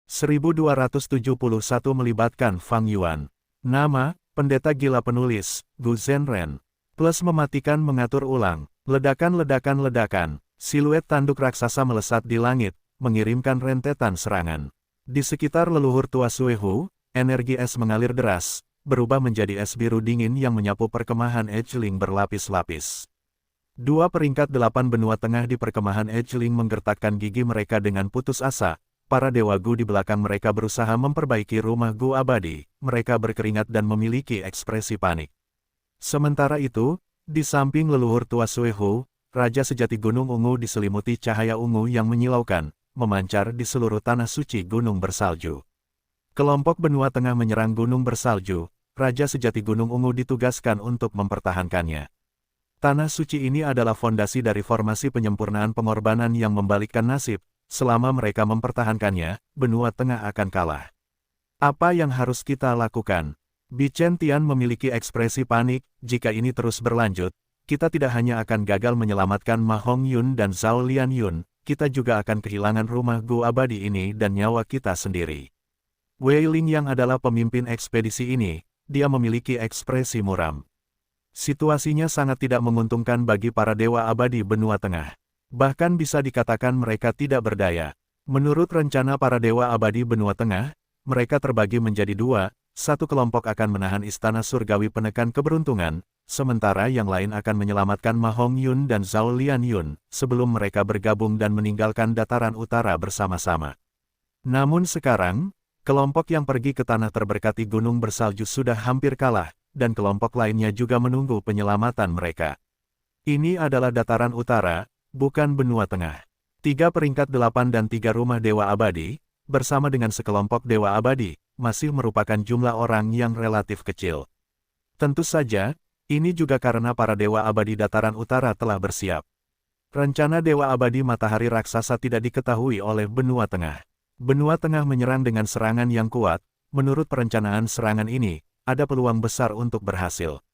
1271 melibatkan Fang Yuan. Nama, pendeta gila penulis, Gu Zhenren. Plus mematikan mengatur ulang. Ledakan-ledakan-ledakan. Siluet tanduk raksasa melesat di langit, mengirimkan rentetan serangan. Di sekitar leluhur tua Suehu, energi es mengalir deras, berubah menjadi es biru dingin yang menyapu perkemahan Edgeling berlapis-lapis. Dua peringkat 8 benua tengah di perkemahan Edgeling menggertakkan gigi mereka dengan putus asa. Para dewa Gu di belakang mereka berusaha memperbaiki rumah Gu abadi. Mereka berkeringat dan memiliki ekspresi panik. Sementara itu, di samping leluhur tua Suehu, Raja Sejati Gunung Ungu diselimuti cahaya ungu yang menyilaukan, memancar di seluruh tanah suci Gunung Bersalju. Kelompok benua tengah menyerang Gunung Bersalju. Raja Sejati Gunung Ungu ditugaskan untuk mempertahankannya. Tanah suci ini adalah fondasi dari formasi penyempurnaan pengorbanan yang membalikkan nasib. Selama mereka mempertahankannya, benua tengah akan kalah. Apa yang harus kita lakukan? Bichen Tian memiliki ekspresi panik. Jika ini terus berlanjut, kita tidak hanya akan gagal menyelamatkan Ma Hongyun dan Zhao Lianyun, kita juga akan kehilangan rumah Gu abadi ini dan nyawa kita sendiri. Wei Ling yang adalah pemimpin ekspedisi ini, dia memiliki ekspresi muram. Situasinya sangat tidak menguntungkan bagi para dewa abadi benua tengah. Bahkan bisa dikatakan mereka tidak berdaya. Menurut rencana para dewa abadi benua tengah, mereka terbagi menjadi dua, satu kelompok akan menahan istana surgawi penekan keberuntungan, sementara yang lain akan menyelamatkan Ma Hongyun dan Zhao Lianyun, sebelum mereka bergabung dan meninggalkan dataran utara bersama-sama. Namun sekarang, kelompok yang pergi ke tanah terberkati Gunung Bersalju sudah hampir kalah, dan kelompok lainnya juga menunggu penyelamatan mereka. Ini adalah dataran utara, bukan benua tengah. 3 peringkat 8 dan 3 rumah dewa abadi, bersama dengan sekelompok dewa abadi, masih merupakan jumlah orang yang relatif kecil. Tentu saja, ini juga karena para dewa abadi dataran utara telah bersiap. Rencana dewa abadi matahari raksasa tidak diketahui oleh benua tengah. Benua tengah menyerang dengan serangan yang kuat. Menurut perencanaan serangan ini, ada peluang besar untuk berhasil.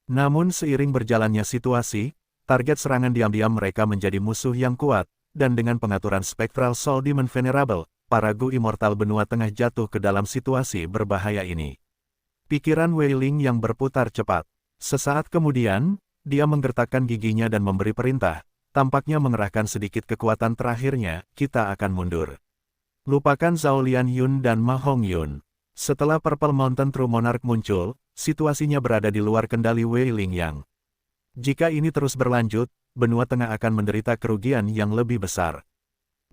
Namun seiring berjalannya situasi, target serangan diam-diam mereka menjadi musuh yang kuat, dan dengan pengaturan Spectral Soul Demon Venerable, para Gu Immortal benua tengah jatuh ke dalam situasi berbahaya ini. Pikiran Wei Ling yang berputar cepat. Sesaat kemudian, dia menggertakkan giginya dan memberi perintah, tampaknya mengerahkan sedikit kekuatan terakhirnya, kita akan mundur. Lupakan Zhao Lianyun dan Ma Hongyun. Setelah Purple Mountain True Monarch muncul, situasinya berada di luar kendali Wei Ling yang. Jika ini terus berlanjut, benua tengah akan menderita kerugian yang lebih besar.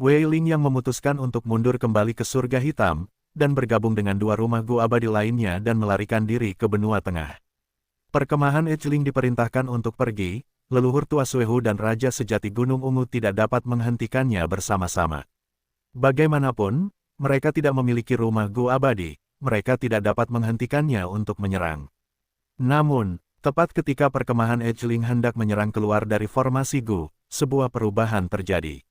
Wei Ling yang memutuskan untuk mundur kembali ke surga hitam, dan bergabung dengan 2 rumah Gu abadi lainnya dan melarikan diri ke benua tengah. Perkemahan Edgeling diperintahkan untuk pergi, leluhur tua Suehu dan Raja Sejati Gunung Ungu tidak dapat menghentikannya bersama-sama. Bagaimanapun, mereka tidak memiliki rumah Gu abadi, mereka tidak dapat menghentikannya untuk menyerang. Namun, tepat ketika perkemahan Edgeling hendak menyerang keluar dari formasi Gu, sebuah perubahan terjadi.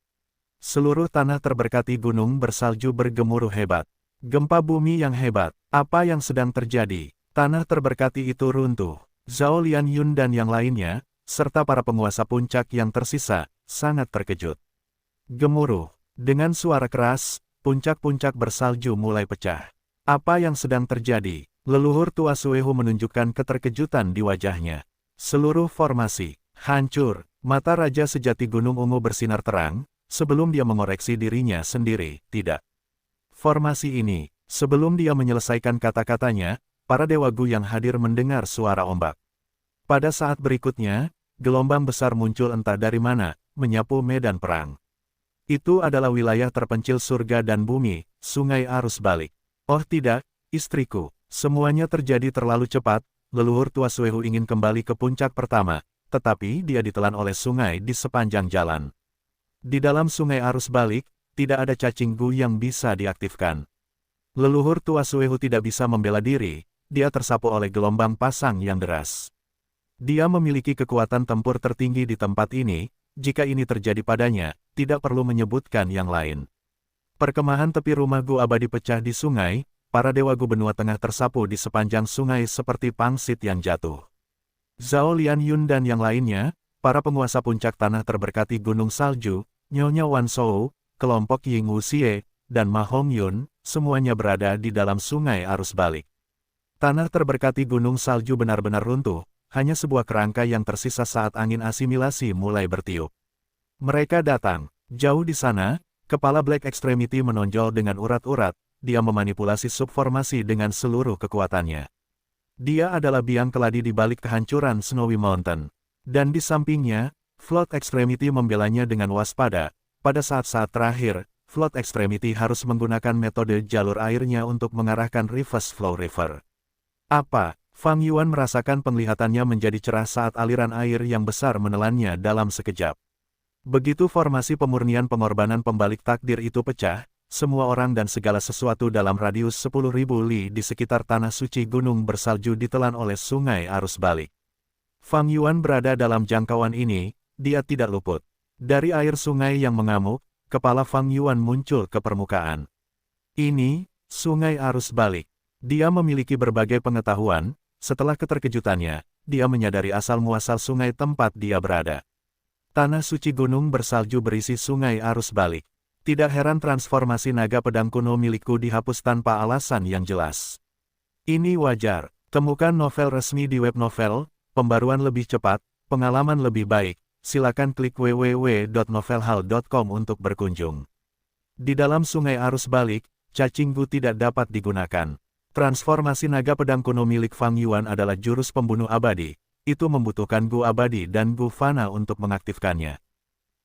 Seluruh tanah terberkati Gunung Bersalju bergemuruh hebat. Gempa bumi yang hebat. Apa yang sedang terjadi? Tanah terberkati itu runtuh. Zhao Lianyun dan yang lainnya, serta para penguasa puncak yang tersisa, sangat terkejut. Gemuruh. Dengan suara keras, puncak-puncak bersalju mulai pecah. Apa yang sedang terjadi? Leluhur tua Suehu menunjukkan keterkejutan di wajahnya. Seluruh formasi hancur. Mata Raja Sejati Gunung Ungu bersinar terang, sebelum dia mengoreksi dirinya sendiri, tidak. Formasi ini, sebelum dia menyelesaikan kata-katanya, para dewa Gu yang hadir mendengar suara ombak. Pada saat berikutnya, gelombang besar muncul entah dari mana, menyapu medan perang. Itu adalah wilayah terpencil surga dan bumi, sungai arus balik. Oh tidak, istriku. Semuanya terjadi terlalu cepat, leluhur tua Suehu ingin kembali ke puncak pertama, tetapi dia ditelan oleh sungai di sepanjang jalan. Di dalam sungai arus balik, tidak ada cacing Gu yang bisa diaktifkan. Leluhur tua Suehu tidak bisa membela diri, dia tersapu oleh gelombang pasang yang deras. Dia memiliki kekuatan tempur tertinggi di tempat ini, jika ini terjadi padanya, tidak perlu menyebutkan yang lain. Perkemahan tepi rumah Gu abadi pecah di sungai, para dewa Gu benua tengah tersapu di sepanjang sungai seperti pangsit yang jatuh. Zhao Lianyun dan yang lainnya, para penguasa puncak tanah terberkati Gunung Salju, Nyonya Wan Shou, kelompok Ying Wuxie, dan Ma Hongyun, semuanya berada di dalam sungai arus balik. Tanah terberkati gunung salju benar-benar runtuh, hanya sebuah kerangka yang tersisa saat angin asimilasi mulai bertiup. Mereka datang. Jauh di sana, kepala Black Extremity menonjol dengan urat-urat, dia memanipulasi subformasi dengan seluruh kekuatannya. Dia adalah biang keladi di balik kehancuran Snowy Mountain. Dan di sampingnya, Flood Extremity membelanya dengan waspada. Pada saat-saat terakhir, Flood Extremity harus menggunakan metode jalur airnya untuk mengarahkan Reverse Flow River. Apa? Fang Yuan merasakan penglihatannya menjadi cerah saat aliran air yang besar menelannya dalam sekejap. Begitu formasi pemurnian pengorbanan pembalik takdir itu pecah, semua orang dan segala sesuatu dalam radius 10.000 li di sekitar tanah suci gunung bersalju ditelan oleh sungai arus balik. Fang Yuan berada dalam jangkauan ini, dia tidak luput. Dari air sungai yang mengamuk, kepala Fang Yuan muncul ke permukaan. Ini, sungai arus balik. Dia memiliki berbagai pengetahuan, setelah keterkejutannya, dia menyadari asal-muasal sungai tempat dia berada. Tanah suci gunung bersalju berisi sungai arus balik. Tidak heran transformasi naga pedang kuno milikku dihapus tanpa alasan yang jelas. Ini wajar. Temukan novel resmi di web novel, pembaruan lebih cepat, pengalaman lebih baik. Silakan klik www.novelhal.com untuk berkunjung. Di dalam sungai arus balik, cacing gu tidak dapat digunakan. Transformasi naga pedang kuno milik Fang Yuan adalah jurus pembunuh abadi. Itu membutuhkan gu abadi dan gu fana untuk mengaktifkannya.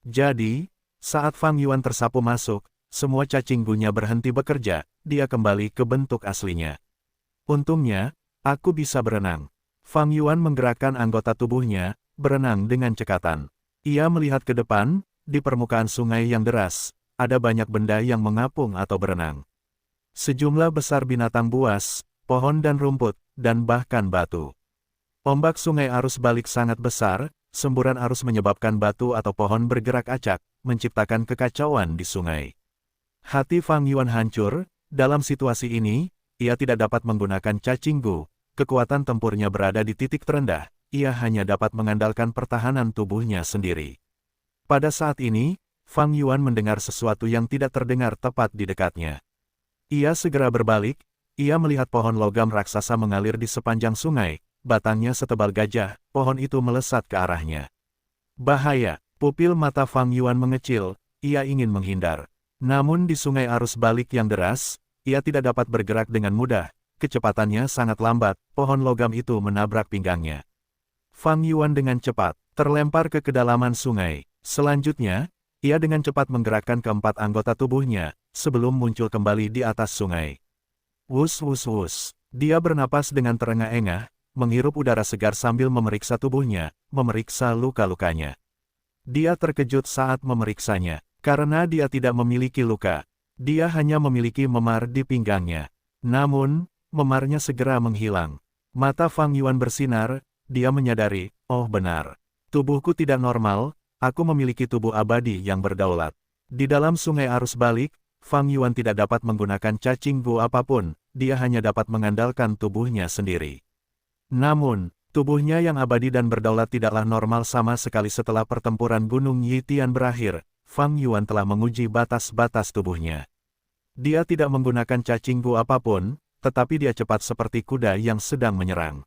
Jadi, saat Fang Yuan tersapu masuk, semua cacing gunya berhenti bekerja, dia kembali ke bentuk aslinya. Untungnya, aku bisa berenang. Fang Yuan menggerakkan anggota tubuhnya, berenang dengan cekatan. Ia melihat ke depan, di permukaan sungai yang deras, ada banyak benda yang mengapung atau berenang. Sejumlah besar binatang buas, pohon dan rumput, dan bahkan batu. Ombak sungai arus balik sangat besar, semburan arus menyebabkan batu atau pohon bergerak acak, menciptakan kekacauan di sungai. Hati Fang Yuan hancur, dalam situasi ini, ia tidak dapat menggunakan cacing gu, kekuatan tempurnya berada di titik terendah. Ia hanya dapat mengandalkan pertahanan tubuhnya sendiri. Pada saat ini, Fang Yuan mendengar sesuatu yang tidak terdengar tepat di dekatnya. Ia segera berbalik, ia melihat pohon logam raksasa mengalir di sepanjang sungai, batangnya setebal gajah, pohon itu melesat ke arahnya. Bahaya, pupil mata Fang Yuan mengecil, ia ingin menghindar. Namun di sungai arus balik yang deras, ia tidak dapat bergerak dengan mudah, kecepatannya sangat lambat, pohon logam itu menabrak pinggangnya. Fang Yuan dengan cepat terlempar ke kedalaman sungai. Selanjutnya, ia dengan cepat menggerakkan keempat anggota tubuhnya, sebelum muncul kembali di atas sungai. Wus wus wus. Dia bernapas dengan terengah-engah, menghirup udara segar sambil memeriksa tubuhnya, memeriksa luka-lukanya. Dia terkejut saat memeriksanya, karena dia tidak memiliki luka. Dia hanya memiliki memar di pinggangnya. Namun, memarnya segera menghilang. Mata Fang Yuan bersinar. Dia menyadari, oh benar. Tubuhku tidak normal, aku memiliki tubuh abadi yang berdaulat. Di dalam sungai arus balik, Fang Yuan tidak dapat menggunakan cacing gu apapun, dia hanya dapat mengandalkan tubuhnya sendiri. Namun, tubuhnya yang abadi dan berdaulat tidaklah normal sama sekali setelah pertempuran Gunung Yitian berakhir, Fang Yuan telah menguji batas-batas tubuhnya. Dia tidak menggunakan cacing gu apapun, tetapi dia cepat seperti kuda yang sedang menyerang.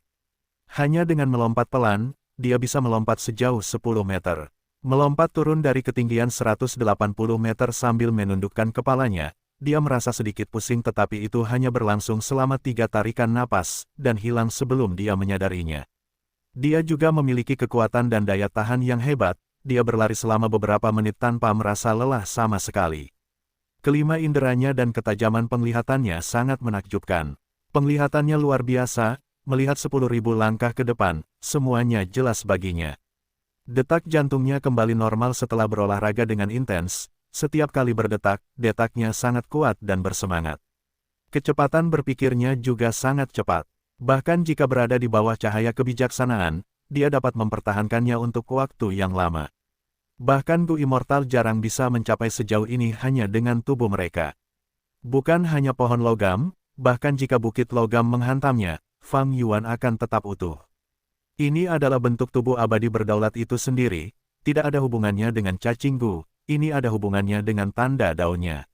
Hanya dengan melompat pelan, dia bisa melompat sejauh 10 meter. Melompat turun dari ketinggian 180 meter sambil menundukkan kepalanya, dia merasa sedikit pusing tetapi itu hanya berlangsung selama 3 tarikan napas, dan hilang sebelum dia menyadarinya. Dia juga memiliki kekuatan dan daya tahan yang hebat, dia berlari selama beberapa menit tanpa merasa lelah sama sekali. Kelima inderanya dan ketajaman penglihatannya sangat menakjubkan. Penglihatannya luar biasa, melihat 10.000 langkah ke depan, semuanya jelas baginya. Detak jantungnya kembali normal setelah berolahraga dengan intens, setiap kali berdetak, detaknya sangat kuat dan bersemangat. Kecepatan berpikirnya juga sangat cepat. Bahkan jika berada di bawah cahaya kebijaksanaan, dia dapat mempertahankannya untuk waktu yang lama. Bahkan Gu Immortal jarang bisa mencapai sejauh ini hanya dengan tubuh mereka. Bukan hanya pohon logam, bahkan jika bukit logam menghantamnya, Fang Yuan akan tetap utuh. Ini adalah bentuk tubuh abadi berdaulat itu sendiri, tidak ada hubungannya dengan cacing gu, ini ada hubungannya dengan tanda daunnya.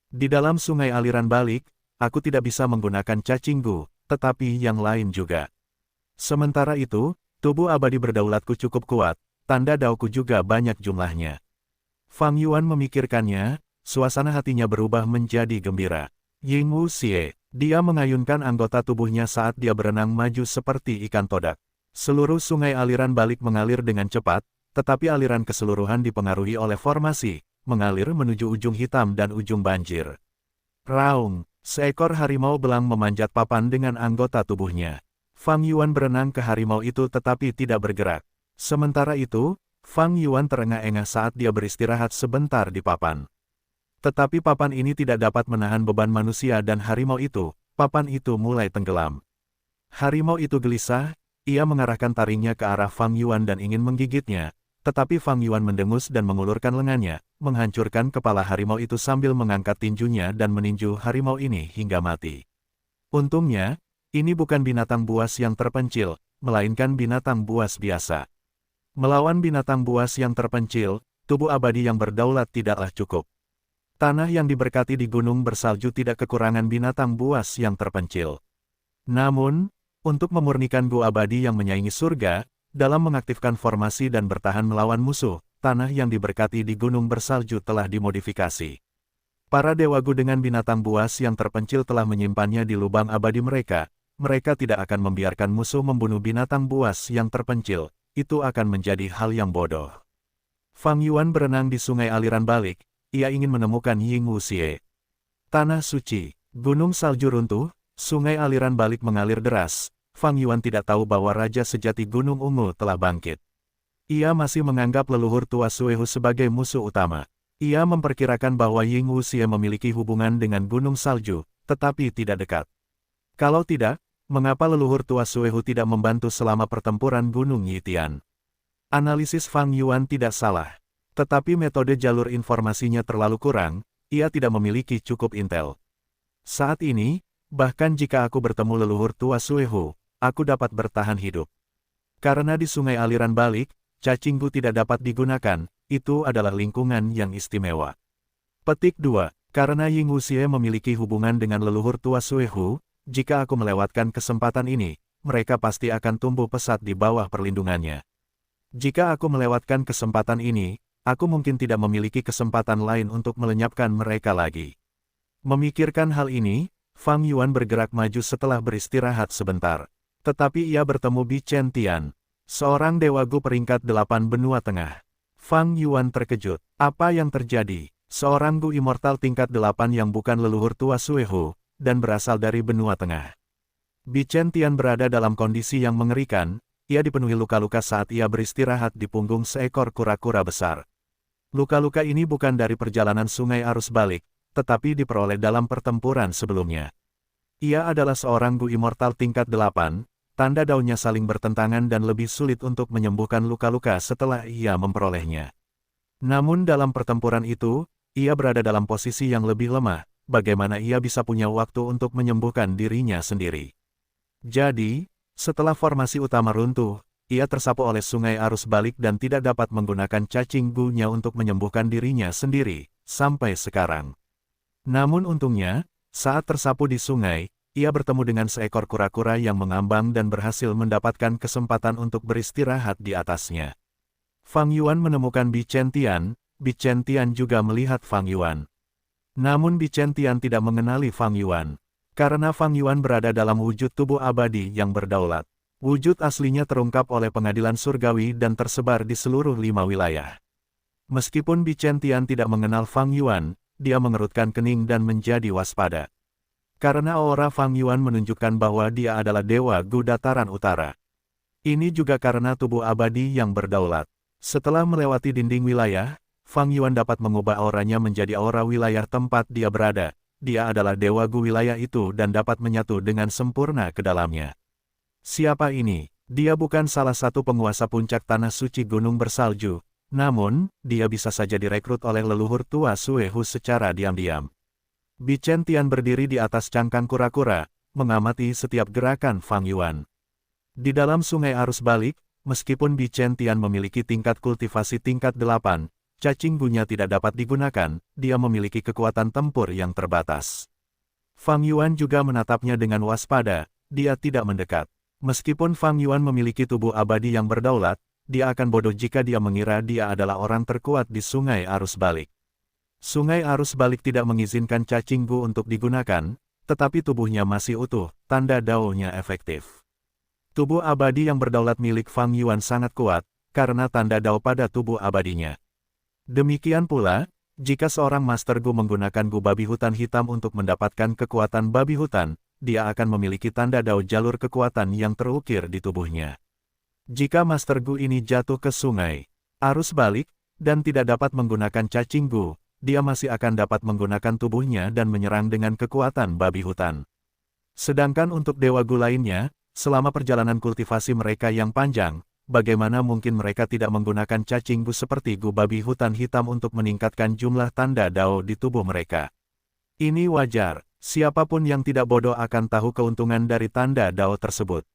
Di dalam sungai aliran balik, aku tidak bisa menggunakan cacing gu, tetapi yang lain juga. Sementara itu, tubuh abadi berdaulatku cukup kuat, tanda dauku juga banyak jumlahnya. Fang Yuan memikirkannya, suasana hatinya berubah menjadi gembira. Ying Wuxie, dia mengayunkan anggota tubuhnya saat dia berenang maju seperti ikan todak. Seluruh sungai aliran balik mengalir dengan cepat, tetapi aliran keseluruhan dipengaruhi oleh formasi, mengalir menuju ujung hitam dan ujung banjir. Raung, seekor harimau belang memanjat papan dengan anggota tubuhnya. Fang Yuan berenang ke harimau itu tetapi tidak bergerak. Sementara itu, Fang Yuan terengah-engah saat dia beristirahat sebentar di papan. Tetapi papan ini tidak dapat menahan beban manusia dan harimau itu, papan itu mulai tenggelam. Harimau itu gelisah, ia mengarahkan taringnya ke arah Fang Yuan dan ingin menggigitnya, tetapi Fang Yuan mendengus dan mengulurkan lengannya, menghancurkan kepala harimau itu sambil mengangkat tinjunya dan meninju harimau ini hingga mati. Untungnya, ini bukan binatang buas yang terpencil, melainkan binatang buas biasa. Melawan binatang buas yang terpencil, tubuh abadi yang berdaulat tidaklah cukup. Tanah yang diberkati di gunung bersalju tidak kekurangan binatang buas yang terpencil. Namun, untuk memurnikan gu abadi yang menyaingi surga, dalam mengaktifkan formasi dan bertahan melawan musuh, tanah yang diberkati di gunung bersalju telah dimodifikasi. Para dewa gu dengan binatang buas yang terpencil telah menyimpannya di lubang abadi mereka. Mereka tidak akan membiarkan musuh membunuh binatang buas yang terpencil, itu akan menjadi hal yang bodoh. Fang Yuan berenang di sungai aliran balik, ia ingin menemukan Ying Wuxie. Tanah suci, gunung salju runtuh, sungai aliran balik mengalir deras. Fang Yuan tidak tahu bahwa Raja Sejati Gunung Ungu telah bangkit. Ia masih menganggap leluhur tua Suehu sebagai musuh utama. Ia memperkirakan bahwa Ying Wuxie memiliki hubungan dengan gunung salju, tetapi tidak dekat. Kalau tidak, mengapa leluhur tua Suehu tidak membantu selama pertempuran Gunung Yitian? Analisis Fang Yuan tidak salah. Tetapi metode jalur informasinya terlalu kurang, ia tidak memiliki cukup intel. Saat ini, bahkan jika aku bertemu leluhur tua Suehu, aku dapat bertahan hidup. Karena di sungai aliran balik, cacing gu tidak dapat digunakan, itu adalah lingkungan yang istimewa. Petik 2. Karena Ying Wuxie memiliki hubungan dengan leluhur tua Suehu, jika aku melewatkan kesempatan ini, mereka pasti akan tumbuh pesat di bawah perlindungannya. Jika aku melewatkan kesempatan ini, aku mungkin tidak memiliki kesempatan lain untuk melenyapkan mereka lagi. Memikirkan hal ini, Fang Yuan bergerak maju setelah beristirahat sebentar. Tetapi ia bertemu Bi Chen Tian, seorang dewa gu peringkat 8 benua tengah. Fang Yuan terkejut. Apa yang terjadi? Seorang gu immortal tingkat 8 yang bukan leluhur tua Suehu, dan berasal dari benua tengah. Bi Chen Tian berada dalam kondisi yang mengerikan, ia dipenuhi luka-luka saat ia beristirahat di punggung seekor kura-kura besar. Luka-luka ini bukan dari perjalanan sungai arus balik, tetapi diperoleh dalam pertempuran sebelumnya. Ia adalah seorang gu immortal tingkat 8, tanda daunnya saling bertentangan dan lebih sulit untuk menyembuhkan luka-luka setelah ia memperolehnya. Namun dalam pertempuran itu, ia berada dalam posisi yang lebih lemah, bagaimana ia bisa punya waktu untuk menyembuhkan dirinya sendiri. Jadi, setelah formasi utama runtuh, ia tersapu oleh sungai arus balik dan tidak dapat menggunakan cacing gu-nya untuk menyembuhkan dirinya sendiri, sampai sekarang. Namun untungnya, saat tersapu di sungai, ia bertemu dengan seekor kura-kura yang mengambang dan berhasil mendapatkan kesempatan untuk beristirahat di atasnya. Fang Yuan menemukan Bi Chen Tian, Bi Chen Tian juga melihat Fang Yuan. Namun Bi Chen Tian tidak mengenali Fang Yuan, karena Fang Yuan berada dalam wujud tubuh abadi yang berdaulat. Wujud aslinya terungkap oleh pengadilan surgawi dan tersebar di seluruh 5 wilayah. Meskipun Bi Chen Tian tidak mengenal Fang Yuan, dia mengerutkan kening dan menjadi waspada. Karena aura Fang Yuan menunjukkan bahwa dia adalah dewa gu dataran utara. Ini juga karena tubuh abadi yang berdaulat. Setelah melewati dinding wilayah, Fang Yuan dapat mengubah auranya menjadi aura wilayah tempat dia berada. Dia adalah dewa gu wilayah itu dan dapat menyatu dengan sempurna ke dalamnya. Siapa ini? Dia bukan salah satu penguasa puncak tanah suci gunung bersalju. Namun, dia bisa saja direkrut oleh leluhur tua Suehu secara diam-diam. Bi Chen Tian berdiri di atas cangkang kura-kura, mengamati setiap gerakan Fang Yuan. Di dalam sungai arus balik, meskipun Bi Chen Tian memiliki tingkat kultivasi tingkat 8, cacing gunya tidak dapat digunakan, dia memiliki kekuatan tempur yang terbatas. Fang Yuan juga menatapnya dengan waspada, dia tidak mendekat. Meskipun Fang Yuan memiliki tubuh abadi yang berdaulat, dia akan bodoh jika dia mengira dia adalah orang terkuat di sungai arus balik. Sungai arus balik tidak mengizinkan cacing gu untuk digunakan, tetapi tubuhnya masih utuh, tanda daonya efektif. Tubuh abadi yang berdaulat milik Fang Yuan sangat kuat, karena tanda dao pada tubuh abadinya. Demikian pula, jika seorang Master Gu menggunakan gu babi hutan hitam untuk mendapatkan kekuatan babi hutan, dia akan memiliki tanda dao jalur kekuatan yang terukir di tubuhnya. Jika Master Gu ini jatuh ke sungai arus balik, dan tidak dapat menggunakan cacing gu, dia masih akan dapat menggunakan tubuhnya dan menyerang dengan kekuatan babi hutan. Sedangkan untuk Dewa Gu lainnya, selama perjalanan kultivasi mereka yang panjang, bagaimana mungkin mereka tidak menggunakan cacing gu seperti gu babi hutan hitam untuk meningkatkan jumlah tanda dao di tubuh mereka. Ini wajar, siapapun yang tidak bodoh akan tahu keuntungan dari tanda dao tersebut.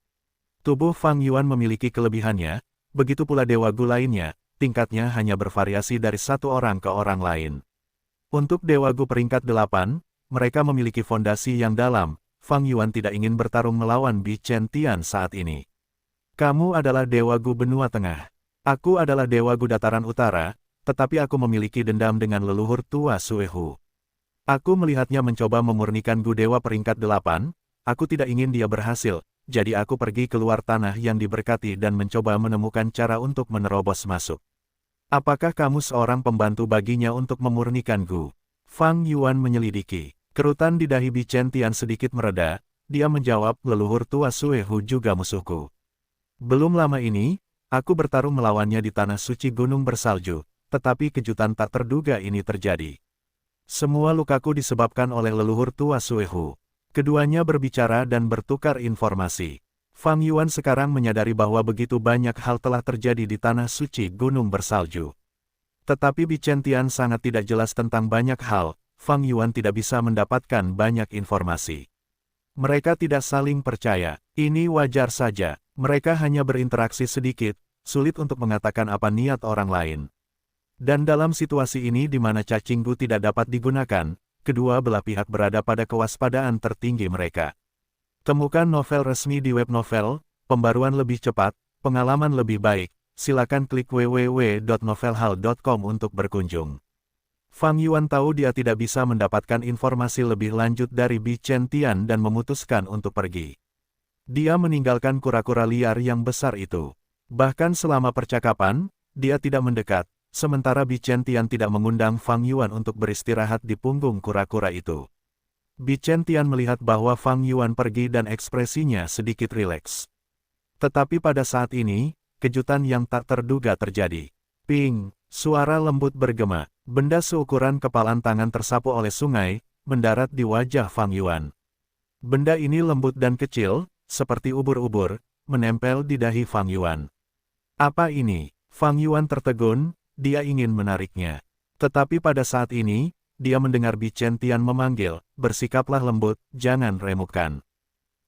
Tubuh Fang Yuan memiliki kelebihannya, begitu pula Dewa Gu lainnya, tingkatnya hanya bervariasi dari satu orang ke orang lain. Untuk Dewa Gu peringkat 8, mereka memiliki fondasi yang dalam. Fang Yuan tidak ingin bertarung melawan Bi Chen Tian saat ini. Kamu adalah Dewa Gu benua tengah. Aku adalah Dewa Gu dataran utara, tetapi aku memiliki dendam dengan leluhur tua Suehu. Aku melihatnya mencoba memurnikan Gu Dewa peringkat 8, aku tidak ingin dia berhasil, jadi aku pergi keluar tanah yang diberkati dan mencoba menemukan cara untuk menerobos masuk. Apakah kamu seorang pembantu baginya untuk memurnikan Gu? Fang Yuan menyelidiki. Kerutan di dahi Bi Chen Tian sedikit mereda, dia menjawab, leluhur tua Suehu juga musuhku. Belum lama ini, aku bertarung melawannya di tanah suci gunung bersalju, tetapi kejutan tak terduga ini terjadi. Semua lukaku disebabkan oleh leluhur tua Suehu. Keduanya berbicara dan bertukar informasi. Fang Yuan sekarang menyadari bahwa begitu banyak hal telah terjadi di tanah suci gunung bersalju. Tetapi Bi Chen Tian sangat tidak jelas tentang banyak hal, Fang Yuan tidak bisa mendapatkan banyak informasi. Mereka tidak saling percaya, ini wajar saja, mereka hanya berinteraksi sedikit, sulit untuk mengatakan apa niat orang lain. Dan dalam situasi ini di mana cacing gu tidak dapat digunakan, kedua belah pihak berada pada kewaspadaan tertinggi mereka. Temukan novel resmi di web novel, pembaruan lebih cepat, pengalaman lebih baik, silakan klik www.novelhal.com untuk berkunjung. Fang Yuan tahu dia tidak bisa mendapatkan informasi lebih lanjut dari Bi Chen Tian dan memutuskan untuk pergi. Dia meninggalkan kura-kura liar yang besar itu. Bahkan selama percakapan, dia tidak mendekat. Sementara Bi Chen Tian tidak mengundang Fang Yuan untuk beristirahat di punggung kura-kura itu. Bi Chen Tian melihat bahwa Fang Yuan pergi dan ekspresinya sedikit rileks. Tetapi pada saat ini, kejutan yang tak terduga terjadi. Ping, suara lembut bergema, benda seukuran kepalan tangan tersapu oleh sungai, mendarat di wajah Fang Yuan. Benda ini lembut dan kecil, seperti ubur-ubur, menempel di dahi Fang Yuan. Apa ini? Fang Yuan tertegun. Dia ingin menariknya. Tetapi pada saat ini, dia mendengar Bi Chen Tian memanggil, bersikaplah lembut, jangan remukkan.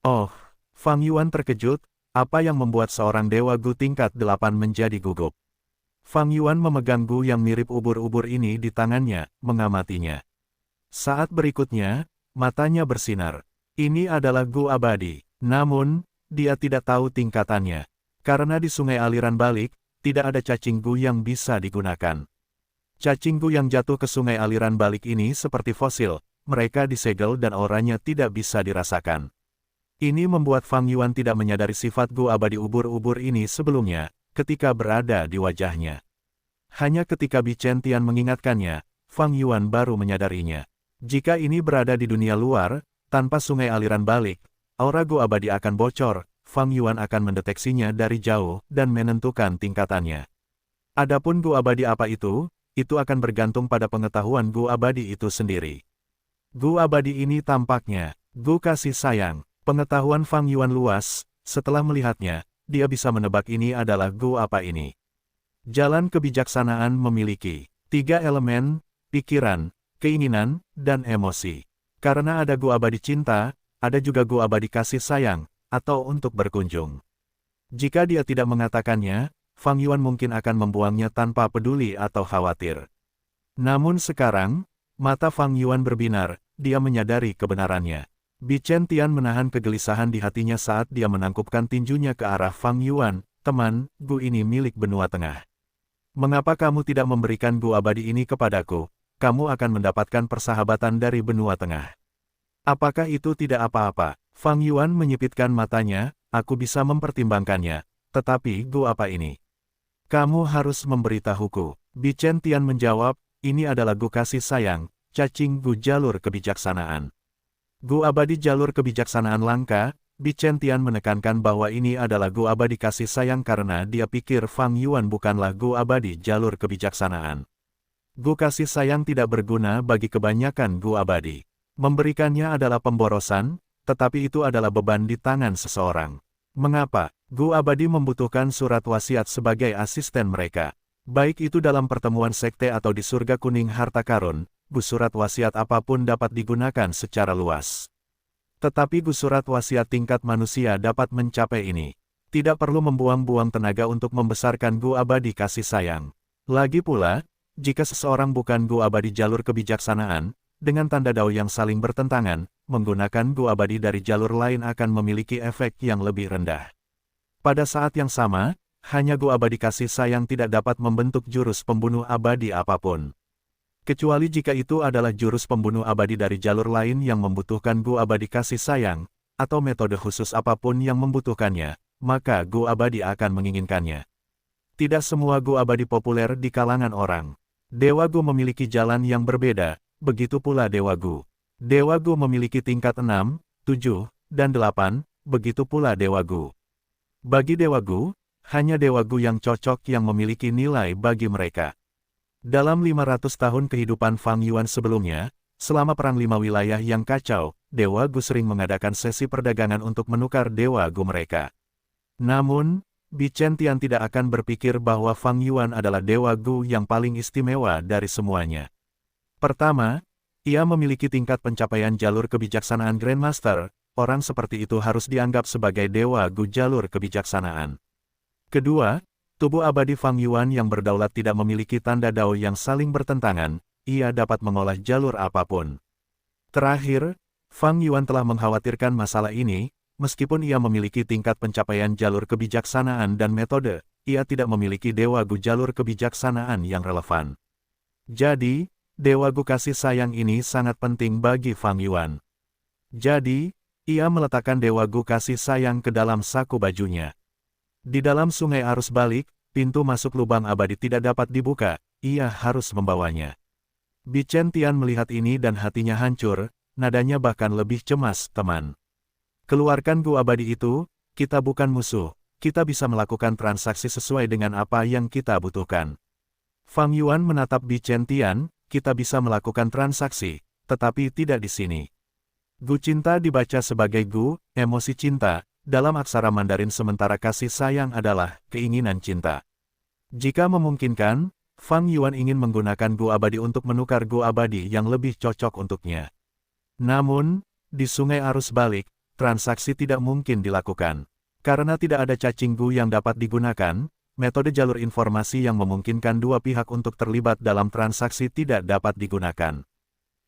Oh, Fang Yuan terkejut, apa yang membuat seorang Dewa Gu tingkat 8 menjadi gugup. Fang Yuan memegang Gu yang mirip ubur-ubur ini di tangannya, mengamatinya. Saat berikutnya, matanya bersinar. Ini adalah Gu abadi, namun, dia tidak tahu tingkatannya. Karena di sungai aliran balik, tidak ada cacing gu yang bisa digunakan. Cacing gu yang jatuh ke sungai aliran balik ini seperti fosil, mereka disegel dan auranya tidak bisa dirasakan. Ini membuat Fang Yuan tidak menyadari sifat gu abadi ubur-ubur ini sebelumnya, ketika berada di wajahnya. Hanya ketika Bi Chen Tian mengingatkannya, Fang Yuan baru menyadarinya. Jika ini berada di dunia luar, tanpa sungai aliran balik, aura gu abadi akan bocor. Fang Yuan akan mendeteksinya dari jauh dan menentukan tingkatannya. Adapun gu abadi apa itu akan bergantung pada pengetahuan gu abadi itu sendiri. Gu abadi ini tampaknya, gu kasih sayang. Pengetahuan Fang Yuan luas, setelah melihatnya, dia bisa menebak ini adalah gu apa ini. Jalan kebijaksanaan memiliki 3 elemen, pikiran, keinginan, dan emosi. Karena ada gu abadi cinta, ada juga gu abadi kasih sayang, atau untuk berkunjung. Jika dia tidak mengatakannya, Fang Yuan mungkin akan membuangnya tanpa peduli atau khawatir. Namun sekarang, mata Fang Yuan berbinar, dia menyadari kebenarannya. Bi Chen Tian menahan kegelisahan di hatinya saat dia menangkupkan tinjunya ke arah Fang Yuan. Teman, Gu ini milik benua tengah. Mengapa kamu tidak memberikan Gu abadi ini kepadaku? Kamu akan mendapatkan persahabatan dari benua tengah. Apakah itu tidak apa-apa? Fang Yuan menyipitkan matanya, aku bisa mempertimbangkannya. Tetapi Gu apa ini? Kamu harus memberitahuku. Bi Chen Tian menjawab, ini adalah Gu kasih sayang, cacing Gu jalur kebijaksanaan. Gu abadi jalur kebijaksanaan langka. Bi Chen Tian menekankan bahwa ini adalah Gu abadi kasih sayang karena dia pikir Fang Yuan bukanlah Gu abadi jalur kebijaksanaan. Gu kasih sayang tidak berguna bagi kebanyakan Gu abadi. Memberikannya adalah pemborosan, tetapi itu adalah beban di tangan seseorang. Mengapa? Gu abadi membutuhkan surat wasiat sebagai asisten mereka. Baik itu dalam pertemuan sekte atau di surga kuning harta karun, surat wasiat apapun dapat digunakan secara luas. Tetapi surat wasiat tingkat manusia dapat mencapai ini. Tidak perlu membuang-buang tenaga untuk membesarkan Gu abadi kasih sayang. Lagi pula, jika seseorang bukan Gu abadi jalur kebijaksanaan, dengan tanda dao yang saling bertentangan, menggunakan Gu abadi dari jalur lain akan memiliki efek yang lebih rendah. Pada saat yang sama, hanya Gu abadi kasih sayang tidak dapat membentuk jurus pembunuh abadi apapun. Kecuali jika itu adalah jurus pembunuh abadi dari jalur lain yang membutuhkan Gu abadi kasih sayang, atau metode khusus apapun yang membutuhkannya, maka Gu abadi akan menginginkannya. Tidak semua Gu abadi populer di kalangan orang. Dewa Gu memiliki jalan yang berbeda, begitu pula Dewa Gu. Dewa Gu memiliki tingkat 6, 7, dan 8, begitu pula Dewa Gu. Bagi Dewa Gu, hanya Dewa Gu yang cocok yang memiliki nilai bagi mereka. Dalam 500 tahun kehidupan Fang Yuan sebelumnya, selama Perang 5 Wilayah yang kacau, Dewa Gu sering mengadakan sesi perdagangan untuk menukar Dewa Gu mereka. Namun, Bi Chen Tian tidak akan berpikir bahwa Fang Yuan adalah Dewa Gu yang paling istimewa dari semuanya. Pertama, ia memiliki tingkat pencapaian jalur kebijaksanaan Grandmaster, orang seperti itu harus dianggap sebagai Dewa Gu jalur kebijaksanaan. Kedua, tubuh abadi Fang Yuan yang berdaulat tidak memiliki tanda dao yang saling bertentangan, ia dapat mengolah jalur apapun. Terakhir, Fang Yuan telah mengkhawatirkan masalah ini, meskipun ia memiliki tingkat pencapaian jalur kebijaksanaan dan metode, ia tidak memiliki Dewa Gu jalur kebijaksanaan yang relevan. Jadi, Dewa Gu kasih sayang ini sangat penting bagi Fang Yuan. Jadi, ia meletakkan Dewa Gu kasih sayang ke dalam saku bajunya. Di dalam sungai arus balik, pintu masuk lubang abadi tidak dapat dibuka, ia harus membawanya. Bi Chen Tian melihat ini dan hatinya hancur, nadanya bahkan lebih cemas, teman. Keluarkan Gu abadi itu, kita bukan musuh, kita bisa melakukan transaksi sesuai dengan apa yang kita butuhkan. Fang Yuan menatap Bi Chen Tian, kita bisa melakukan transaksi, tetapi tidak di sini. Gu cinta dibaca sebagai Gu, emosi cinta, dalam aksara Mandarin sementara kasih sayang adalah keinginan cinta. Jika memungkinkan, Fang Yuan ingin menggunakan Gu abadi untuk menukar Gu abadi yang lebih cocok untuknya. Namun, di sungai arus balik, transaksi tidak mungkin dilakukan. Karena tidak ada cacing Gu yang dapat digunakan, metode jalur informasi yang memungkinkan dua pihak untuk terlibat dalam transaksi tidak dapat digunakan.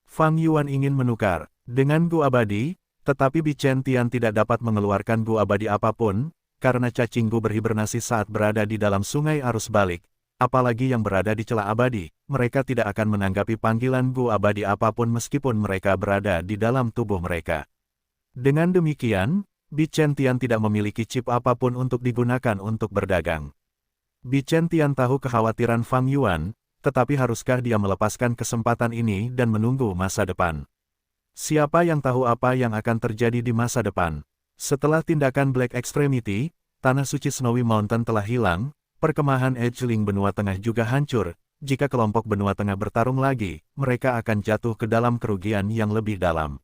Fang Yuan ingin menukar dengan Gu abadi, tetapi Bi Chen Tian tidak dapat mengeluarkan Gu abadi apapun, karena cacing Gu berhibernasi saat berada di dalam sungai arus balik, apalagi yang berada di celah abadi, mereka tidak akan menanggapi panggilan Gu abadi apapun meskipun mereka berada di dalam tubuh mereka. Dengan demikian, Bi Chen Tian tidak memiliki chip apapun untuk digunakan untuk berdagang. Bi Chen Tian tahu kekhawatiran Fang Yuan, tetapi haruskah dia melepaskan kesempatan ini dan menunggu masa depan? Siapa yang tahu apa yang akan terjadi di masa depan? Setelah tindakan Black Extremity, tanah suci Snowy Mountain telah hilang, perkemahan Edgeling benua tengah juga hancur. Jika kelompok benua tengah bertarung lagi, mereka akan jatuh ke dalam kerugian yang lebih dalam.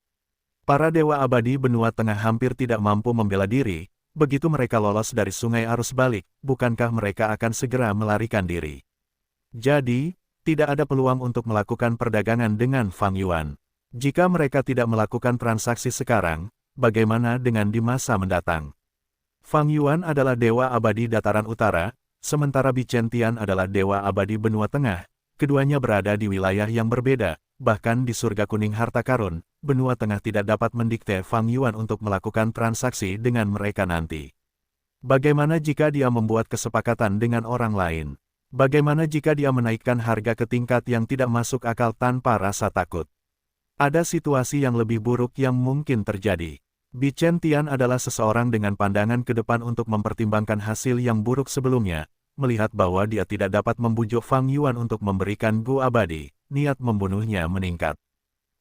Para dewa abadi benua tengah hampir tidak mampu membela diri, begitu mereka lolos dari sungai arus balik, bukankah mereka akan segera melarikan diri? Jadi, tidak ada peluang untuk melakukan perdagangan dengan Fang Yuan. Jika mereka tidak melakukan transaksi sekarang, bagaimana dengan di masa mendatang? Fang Yuan adalah dewa abadi dataran utara, sementara Bichen Tian adalah dewa abadi benua tengah. Keduanya berada di wilayah yang berbeda, bahkan di surga kuning harta karun, benua tengah tidak dapat mendikte Fang Yuan untuk melakukan transaksi dengan mereka nanti. Bagaimana jika dia membuat kesepakatan dengan orang lain? Bagaimana jika dia menaikkan harga ke tingkat yang tidak masuk akal tanpa rasa takut? Ada situasi yang lebih buruk yang mungkin terjadi. Bichen Tian adalah seseorang dengan pandangan ke depan untuk mempertimbangkan hasil yang buruk sebelumnya. Melihat bahwa dia tidak dapat membujuk Fang Yuan untuk memberikan Gu abadi, niat membunuhnya meningkat.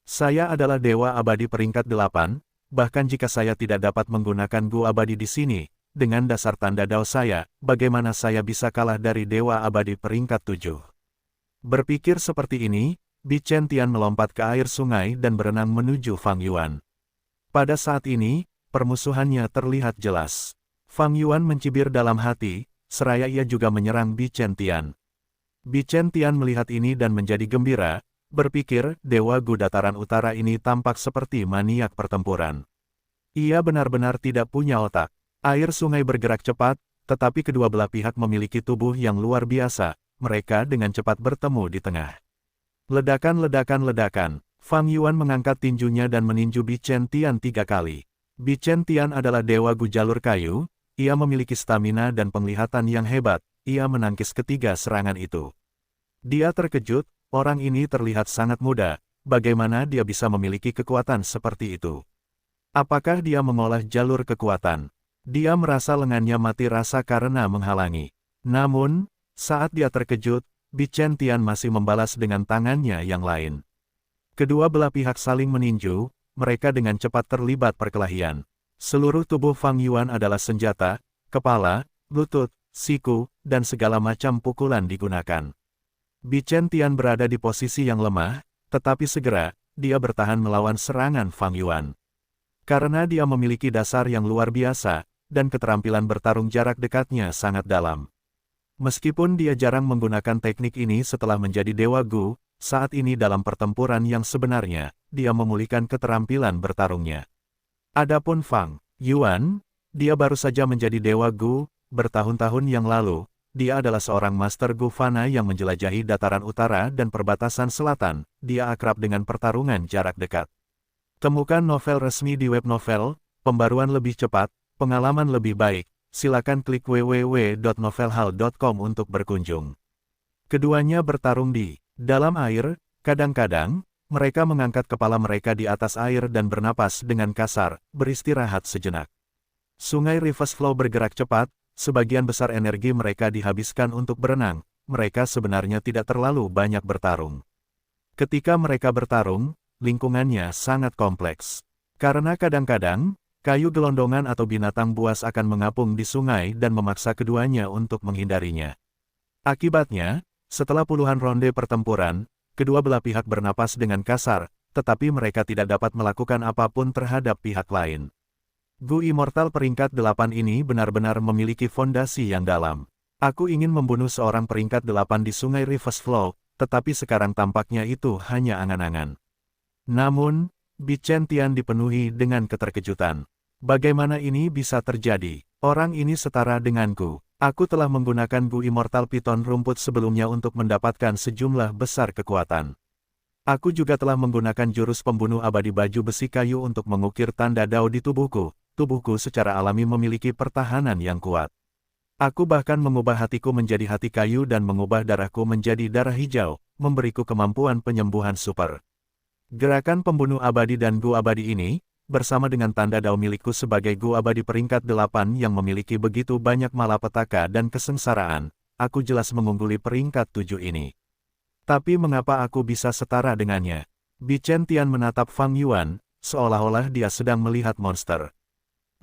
Saya adalah dewa abadi peringkat 8, bahkan jika saya tidak dapat menggunakan Gu abadi di sini, dengan dasar tanda dao saya, bagaimana saya bisa kalah dari dewa abadi peringkat 7? Berpikir seperti ini, Bichen Tian melompat ke air sungai dan berenang menuju Fang Yuan. Pada saat ini, permusuhannya terlihat jelas. Fang Yuan mencibir dalam hati, seraya ia juga menyerang Bichen Tian. Bichen Tian melihat ini dan menjadi gembira, berpikir Dewa Gu Dataran Utara ini tampak seperti maniak pertempuran. Ia benar-benar tidak punya otak. Air sungai bergerak cepat, tetapi kedua belah pihak memiliki tubuh yang luar biasa, mereka dengan cepat bertemu di tengah. Ledakan. Fang Yuan mengangkat tinjunya dan meninju Bichen Tian 3 kali. Bichen Tian adalah Dewa Gu Jalur Kayu. Ia memiliki stamina dan penglihatan yang hebat, ia menangkis ketiga serangan itu. Dia terkejut, orang ini terlihat sangat muda, bagaimana dia bisa memiliki kekuatan seperti itu? Apakah dia mengolah jalur kekuatan? Dia merasa lengannya mati rasa karena menghalangi. Namun, saat dia terkejut, Bichen Tian masih membalas dengan tangannya yang lain. Kedua belah pihak saling meninju, mereka dengan cepat terlibat perkelahian. Seluruh tubuh Fang Yuan adalah senjata, kepala, lutut, siku, dan segala macam pukulan digunakan. Bichen Tian berada di posisi yang lemah, tetapi segera, dia bertahan melawan serangan Fang Yuan. Karena dia memiliki dasar yang luar biasa, dan keterampilan bertarung jarak dekatnya sangat dalam. Meskipun dia jarang menggunakan teknik ini setelah menjadi Dewa Gu, saat ini dalam pertempuran yang sebenarnya, dia memulihkan keterampilan bertarungnya. Adapun Fang Yuan, dia baru saja menjadi Dewa Gu, bertahun-tahun yang lalu, dia adalah seorang Master Gu Fana yang menjelajahi dataran utara dan perbatasan selatan, dia akrab dengan pertarungan jarak dekat. Temukan novel resmi di web novel, pembaruan lebih cepat, pengalaman lebih baik, silakan klik www.novelhal.com untuk berkunjung. Keduanya bertarung di dalam air, kadang-kadang, mereka mengangkat kepala mereka di atas air dan bernapas dengan kasar, beristirahat sejenak. Sungai Reverse Flow bergerak cepat, sebagian besar energi mereka dihabiskan untuk berenang, mereka sebenarnya tidak terlalu banyak bertarung. Ketika mereka bertarung, lingkungannya sangat kompleks. Karena kadang-kadang, kayu gelondongan atau binatang buas akan mengapung di sungai dan memaksa keduanya untuk menghindarinya. Akibatnya, setelah puluhan ronde pertempuran, kedua belah pihak bernapas dengan kasar, tetapi mereka tidak dapat melakukan apapun terhadap pihak lain. Gu Immortal peringkat 8 ini benar-benar memiliki fondasi yang dalam. Aku ingin membunuh seorang peringkat 8 di sungai Reverse Flow, tetapi sekarang tampaknya itu hanya angan-angan. Namun, Bichen Tian dipenuhi dengan keterkejutan. Bagaimana ini bisa terjadi? Orang ini setara denganku. Aku telah menggunakan Gu Immortal Piton rumput sebelumnya untuk mendapatkan sejumlah besar kekuatan. Aku juga telah menggunakan jurus pembunuh abadi baju besi kayu untuk mengukir tanda dao di tubuhku. Tubuhku secara alami memiliki pertahanan yang kuat. Aku bahkan mengubah hatiku menjadi hati kayu dan mengubah darahku menjadi darah hijau, memberiku kemampuan penyembuhan super. Gerakan pembunuh abadi dan Gu abadi ini, bersama dengan tanda dao milikku sebagai Gu abadi peringkat 8 yang memiliki begitu banyak malapetaka dan kesengsaraan, aku jelas mengungguli peringkat 7 ini. Tapi mengapa aku bisa setara dengannya? Bichen Tian menatap Fang Yuan, seolah-olah dia sedang melihat monster.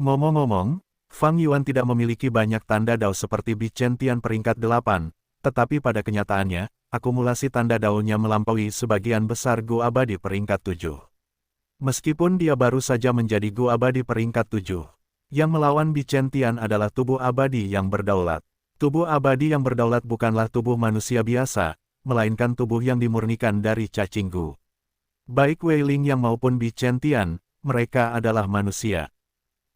Ngomong-ngomong, Fang Yuan tidak memiliki banyak tanda dao seperti Bichen Tian peringkat 8, tetapi pada kenyataannya, akumulasi tanda daonya melampaui sebagian besar Gu abadi peringkat 7. Meskipun dia baru saja menjadi Gu abadi peringkat 7, yang melawan Bichen Tian adalah tubuh abadi yang berdaulat. Tubuh abadi yang berdaulat bukanlah tubuh manusia biasa, melainkan tubuh yang dimurnikan dari cacing Gu. Baik Wei Ling yang maupun Bichen Tian, mereka adalah manusia.